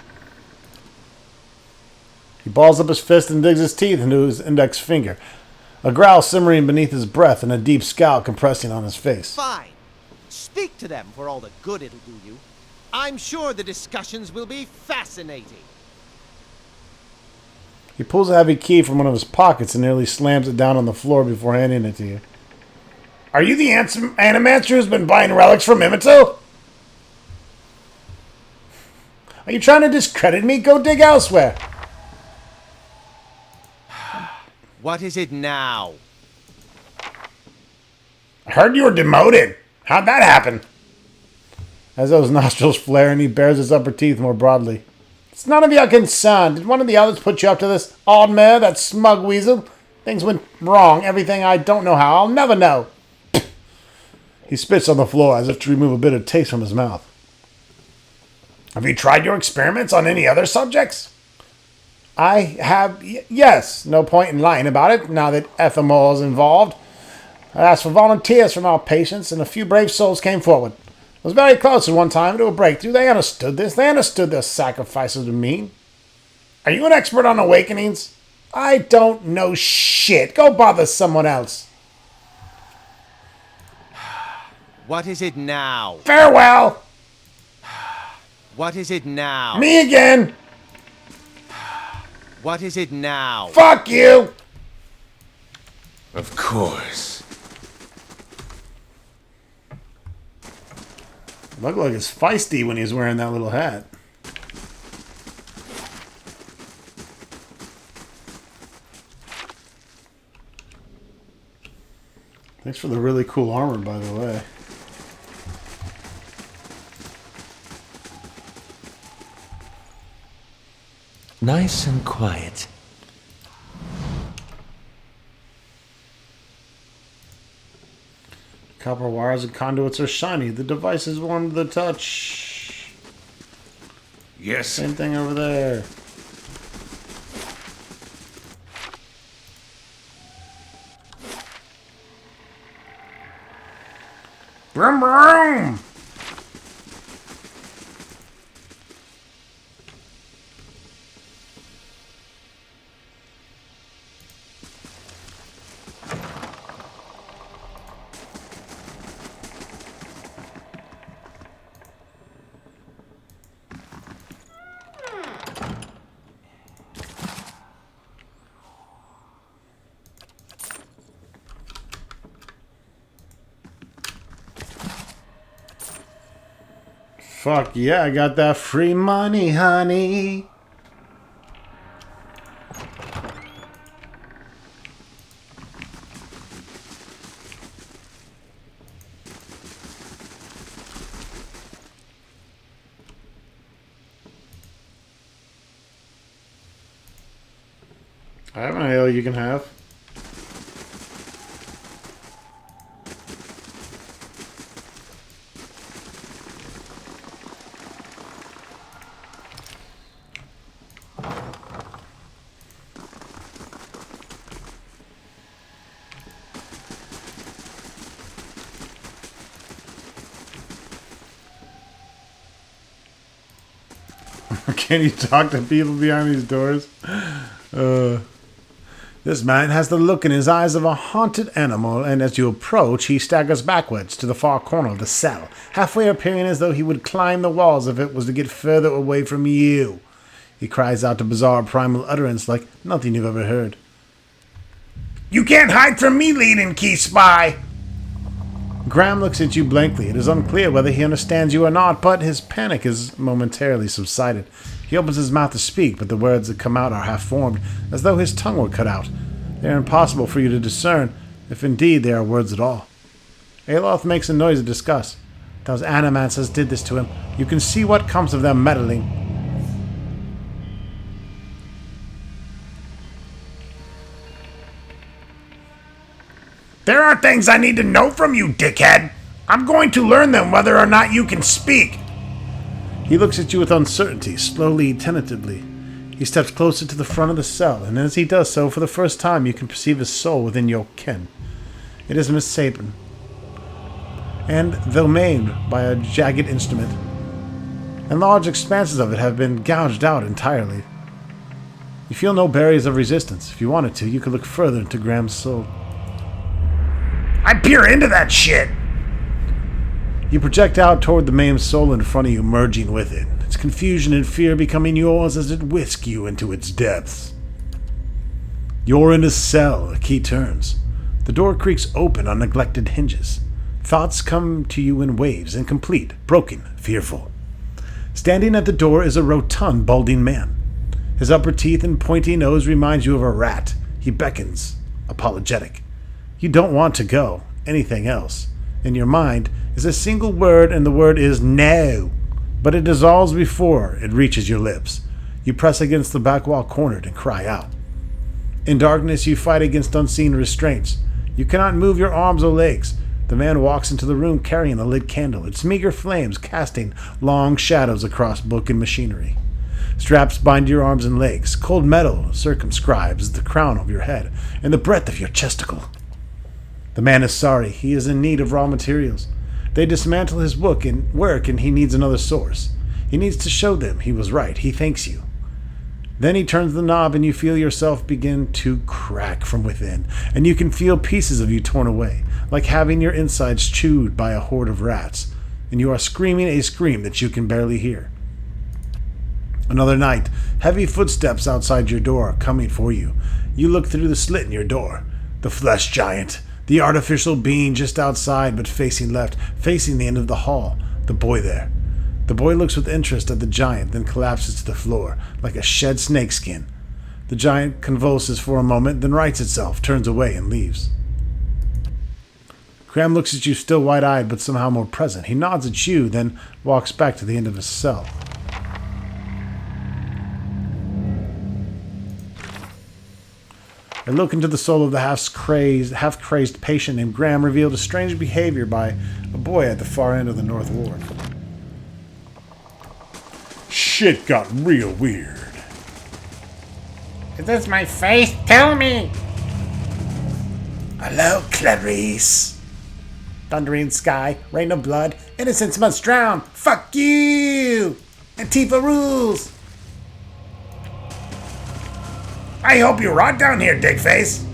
He balls up his fist and digs his teeth into his index finger. A growl simmering beneath his breath and a deep scowl compressing on his face. Fine. Speak to them for all the good it'll do you. I'm sure the discussions will be fascinating. He pulls a heavy key from one of his pockets and nearly slams it down on the floor before handing it to you. Are you the Animancer who's been buying relics from Imito? Are you trying to discredit me? Go dig elsewhere. What is it now? I heard you were demoted. How'd that happen? As those nostrils flare and he bares his upper teeth more broadly. It's none of your concern. Did one of the others put you up to this? Oddmare, that smug weasel? Things went wrong. Everything I don't know how. I'll never know. He spits on the floor as if to remove a bitter taste from his mouth. Have you tried your experiments on any other subjects? I have, yes. No point in lying about it now that Ethelmore is involved. I asked for volunteers from our patients, and a few brave souls came forward. It was very close at one time to a breakthrough. They understood this. They understood their sacrifices would mean. Are you an expert on awakenings? I don't know shit. Go bother someone else. What is it now? Farewell! What is it now? Me again! What is it now? Fuck you! Of course. Looked like he's feisty when he's wearing that little hat. Thanks for the really cool armor, by the way. Nice and quiet. Copper wires and conduits are shiny. The device is warm to the touch. Yes. Same thing over there. Vroom vroom! Fuck yeah, I got that free money, honey. I have an ale you can have. Can you talk to people behind these doors? This man has the look in his eyes of a haunted animal, and as you approach, he staggers backwards to the far corner of the cell, halfway appearing as though he would climb the walls if it was to get further away from you. He cries out a bizarre primal utterance like nothing you've ever heard. You can't hide from me, leading key spy! Graham looks at you blankly. It is unclear whether he understands you or not, but his panic is momentarily subsided. He opens his mouth to speak, but the words that come out are half-formed, as though his tongue were cut out. They are impossible for you to discern, if indeed they are words at all. Aloth makes a noise of disgust. Those animancers did this to him. You can see what comes of them meddling. There are things I need to know from you, dickhead. I'm going to learn them whether or not you can speak. He looks at you with uncertainty, slowly, tentatively. He steps closer to the front of the cell, and as he does so, for the first time, you can perceive his soul within your ken. It is misshapen, and though maimed by a jagged instrument, and large expanses of it have been gouged out entirely. You feel no barriers of resistance. If you wanted to, you could look further into Graham's soul. I peer into that shit! You project out toward the maimed soul in front of you, merging with it, its confusion and fear becoming yours as it whisks you into its depths. You're in a cell, a key turns. The door creaks open on neglected hinges. Thoughts come to you in waves, incomplete, broken, fearful. Standing at the door is a rotund, balding man. His upper teeth and pointy nose reminds you of a rat. He beckons, apologetic. You don't want to go, anything else. In your mind is a single word, and the word is no. But it dissolves before it reaches your lips. You press against the back wall cornered and cry out. In darkness you fight against unseen restraints. You cannot move your arms or legs. The man walks into the room carrying a lit candle, its meager flames casting long shadows across book and machinery. Straps bind your arms and legs. Cold metal circumscribes the crown of your head and the breadth of your chesticle. The man is sorry. He is in need of raw materials. They dismantle his work and he needs another source. He needs to show them he was right. He thanks you. Then he turns the knob and you feel yourself begin to crack from within, and you can feel pieces of you torn away, like having your insides chewed by a horde of rats, and you are screaming a scream that you can barely hear. Another night, heavy footsteps outside your door coming for you. You look through the slit in your door. The flesh giant, the artificial being just outside but facing left, facing the end of the hall, the boy there. The boy looks with interest at the giant, then collapses to the floor, like a shed snakeskin. The giant convulses for a moment, then rights itself, turns away, and leaves. Graham looks at you still wide-eyed, but somehow more present. He nods at you, then walks back to the end of his cell. A look into the soul of the half-crazed patient named Graham revealed a strange behavior by a boy at the far end of the North Ward. Shit got real weird. Is this my face? Tell me! Hello, Clarice. Thundering sky, rain of blood, innocents must drown. Fuck you! Antifa rules! I hope you rot down here, dickface!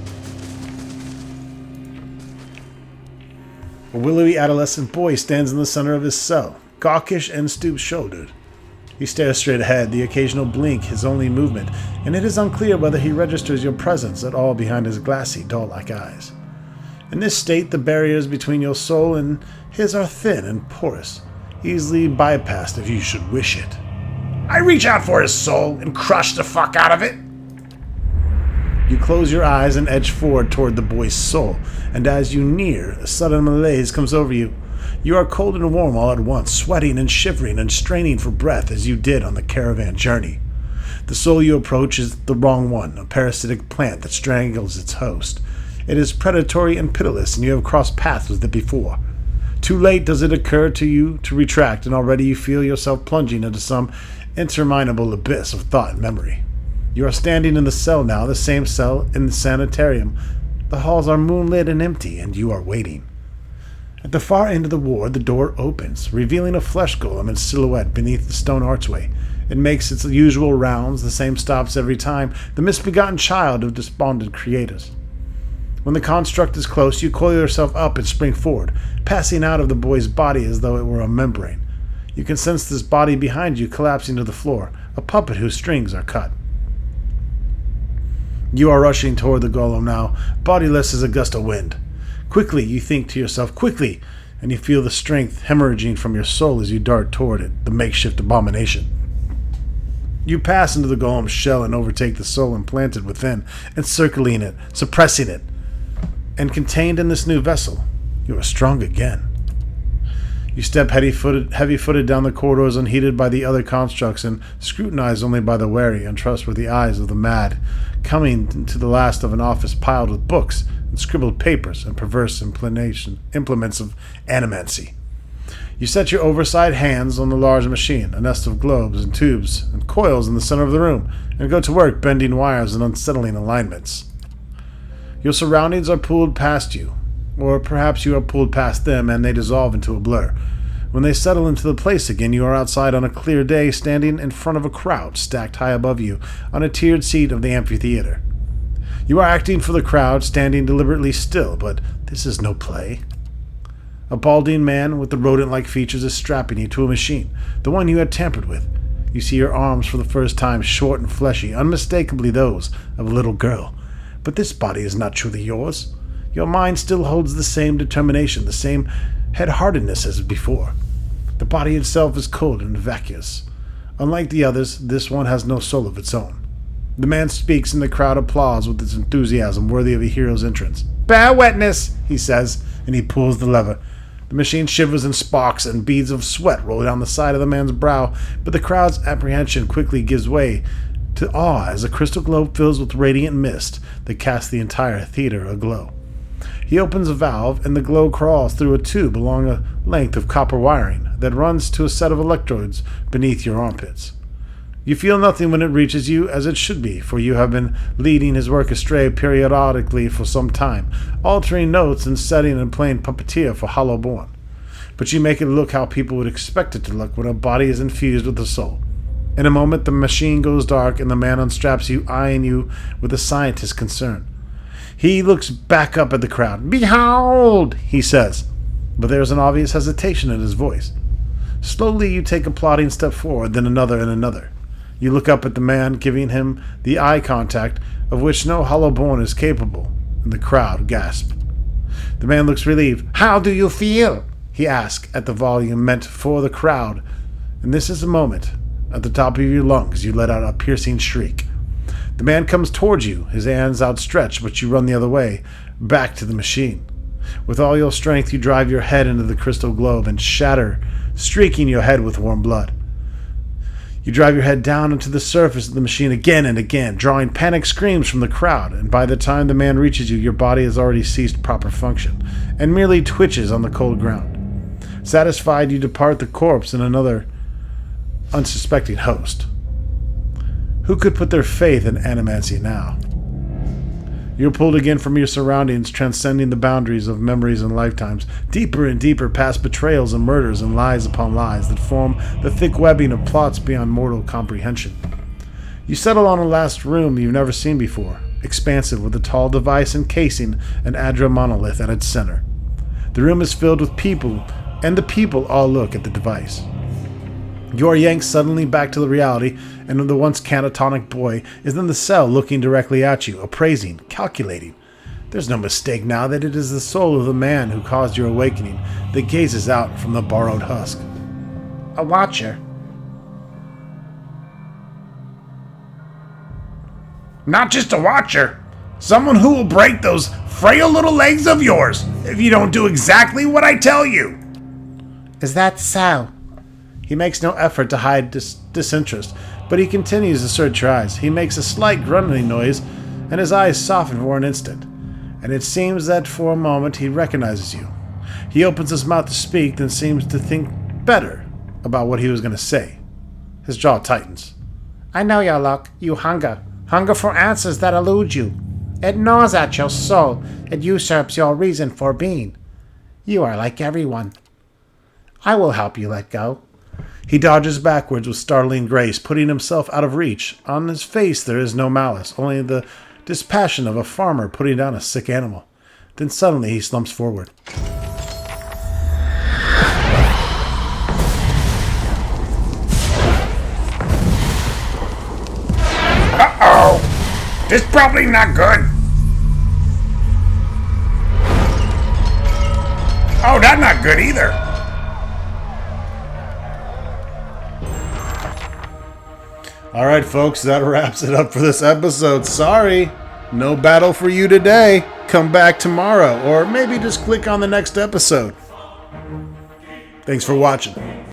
A willowy adolescent boy stands in the center of his cell, gawkish and stoop-shouldered. He stares straight ahead, the occasional blink his only movement, and it is unclear whether he registers your presence at all behind his glassy, doll-like eyes. In this state, the barriers between your soul and his are thin and porous, easily bypassed if you should wish it. I reach out for his soul and crush the fuck out of it. You close your eyes and edge forward toward the boy's soul, and as you near, a sudden malaise comes over you. You are cold and warm all at once, sweating and shivering and straining for breath as you did on the caravan journey. The soul you approach is the wrong one, a parasitic plant that strangles its host. It is predatory and pitiless, and you have crossed paths with it before. Too late does it occur to you to retract, and already you feel yourself plunging into some interminable abyss of thought and memory. You are standing in the cell now, the same cell in the sanitarium. The halls are moonlit and empty, and you are waiting. At the far end of the ward, the door opens, revealing a flesh golem in silhouette beneath the stone archway. It makes its usual rounds, the same stops every time, the misbegotten child of despondent creators. When the construct is close, you coil yourself up and spring forward, passing out of the boy's body as though it were a membrane. You can sense this body behind you collapsing to the floor, a puppet whose strings are cut. You are rushing toward the golem now, bodiless as a gust of wind. Quickly, you think to yourself, quickly, and you feel the strength hemorrhaging from your soul as you dart toward it, the makeshift abomination. You pass into the golem's shell and overtake the soul implanted within, encircling it, suppressing it. And contained in this new vessel, you are strong again. You step heavy-footed down the corridors unheeded by the other constructs and scrutinized only by the wary, untrustworthy eyes of the mad, coming to the last of an office piled with books and scribbled papers and perverse implements of animancy. You set your oversized hands on the large machine, a nest of globes and tubes and coils in the center of the room, and go to work bending wires and unsettling alignments. Your surroundings are pulled past you, or perhaps you are pulled past them and they dissolve into a blur. When they settle into the place again, you are outside on a clear day, standing in front of a crowd stacked high above you on a tiered seat of the amphitheater. You are acting for the crowd, standing deliberately still, but this is no play. A balding man with the rodent-like features is strapping you to a machine, the one you had tampered with. You see your arms for the first time, short and fleshy, unmistakably those of a little girl. But this body is not truly yours. Your mind still holds the same determination, the same head-heartedness as before. The body itself is cold and vacuous. Unlike the others, this one has no soul of its own. The man speaks and the crowd applauds with its enthusiasm worthy of a hero's entrance. "Bear witness," he says, and he pulls the lever. The machine shivers and sparks, and beads of sweat roll down the side of the man's brow, but the crowd's apprehension quickly gives way to awe as a crystal globe fills with radiant mist that casts the entire theater aglow. He opens a valve, and the glow crawls through a tube along a length of copper wiring that runs to a set of electrodes beneath your armpits. You feel nothing when it reaches you, as it should be, for you have been leading his work astray periodically for some time, altering notes and setting and playing puppeteer for Hollowborn. But you make it look how people would expect it to look when a body is infused with a soul. In a moment, the machine goes dark, and the man unstraps you, eyeing you with a scientist's concern. He looks back up at the crowd. "Behold!" he says, but there is an obvious hesitation in his voice. Slowly you take a plodding step forward, then another and another. You look up at the man, giving him the eye contact of which no Hollowborn is capable, and the crowd gasp. The man looks relieved. "How do you feel?" he asks at the volume meant for the crowd, and this is the moment. At the top of your lungs, you let out a piercing shriek. The man comes towards you, his hands outstretched, but you run the other way, back to the machine. With all your strength, you drive your head into the crystal globe and shatter, streaking your head with warm blood. You drive your head down into the surface of the machine again and again, drawing panic screams from the crowd, and by the time the man reaches you, your body has already ceased proper function, and merely twitches on the cold ground. Satisfied, you depart the corpse in another unsuspecting host. Who could put their faith in animancy now? You're pulled again from your surroundings, transcending the boundaries of memories and lifetimes, deeper and deeper past betrayals and murders and lies upon lies that form the thick webbing of plots beyond mortal comprehension. You settle on a last room you've never seen before, expansive with a tall device encasing an Adra monolith at its center. The room is filled with people, and the people all look at the device. You are yanked suddenly back to the reality, and the once catatonic boy is in the cell looking directly at you, appraising, calculating. There's no mistake now that it is the soul of the man who caused your awakening that gazes out from the borrowed husk. A watcher. Not just a watcher. Someone who will break those frail little legs of yours if you don't do exactly what I tell you. Is that so? He makes no effort to hide disinterest, but he continues to search your eyes. He makes a slight grunting noise, and his eyes soften for an instant, and it seems that for a moment he recognizes you. He opens his mouth to speak, then seems to think better about what he was going to say. His jaw tightens. I know your luck. You hunger. Hunger for answers that elude you. It gnaws at your soul. It usurps your reason for being. You are like everyone. I will help you let go. He dodges backwards with startling grace, putting himself out of reach. On his face there is no malice, only the dispassion of a farmer putting down a sick animal. Then suddenly he slumps forward. Uh-oh! This probably not good. Oh, that's not good either. Alright folks, that wraps it up for this episode. Sorry, no battle for you today. Come back tomorrow, or maybe just click on the next episode. Thanks for watching.